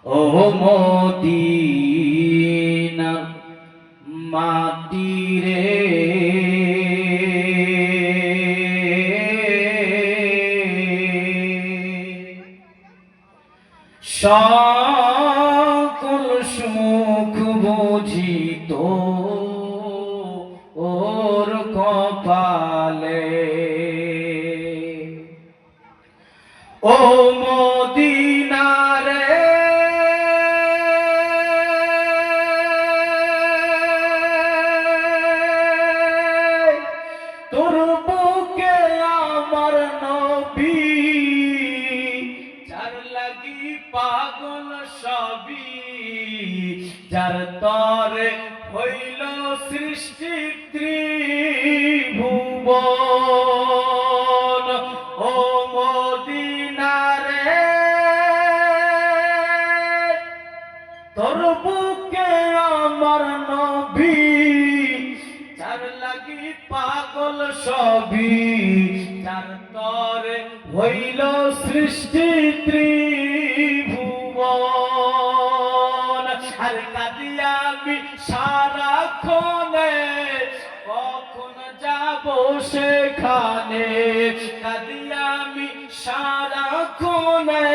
ও Medina মাটি রে সকল সুখ বুঝিত ওর কপালে ও মদিনা রে তোর বুকে আমার নবী যার লাগি পাগল সবই যার তরে হইল সৃষ্টি ত্রিভুবন ও মদিনা রে তোর বুকে আমার নবী যার লাগি পাগল সবই যার তরে হইল সৃষ্টি ত্রিভুবন আর কাঁদি আমি সারাক্ষণে কখন যাব সেখানে কাঁদি আমি সারাক্ষণে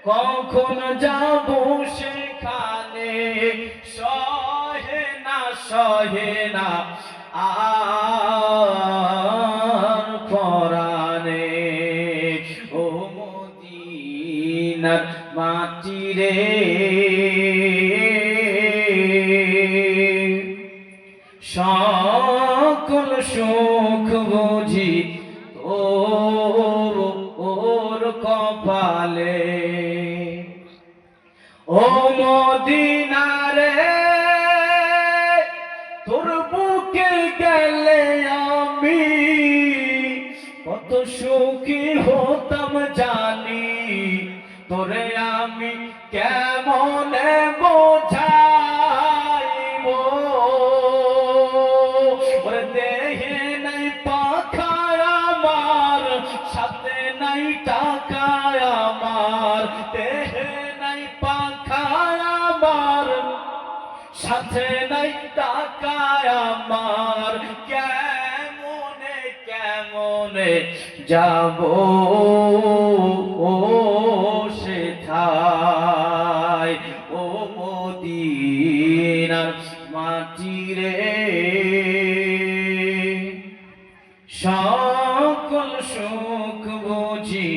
কখন যাব সেখানে সহে না আর পরানে ও মদিনার মাটি রে সকল সুখ বুঝি ওর কপালে ও মদিনা রে তোর বুকে গেলে আমি কত সুখী হতাম জানি তোরে আমি কেমনে বোঝাইব ওরে দেহে নাই পাখায় আমার সাথে নাই টাকায় আমার দেহে নাই পাখায় আমার সাথে নাই টাকায় আমার কেমনে যাব ও সেথায় ও মদিনার মাটি রে সকল সুখ বুঝি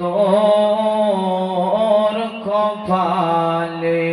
তোর কপালে।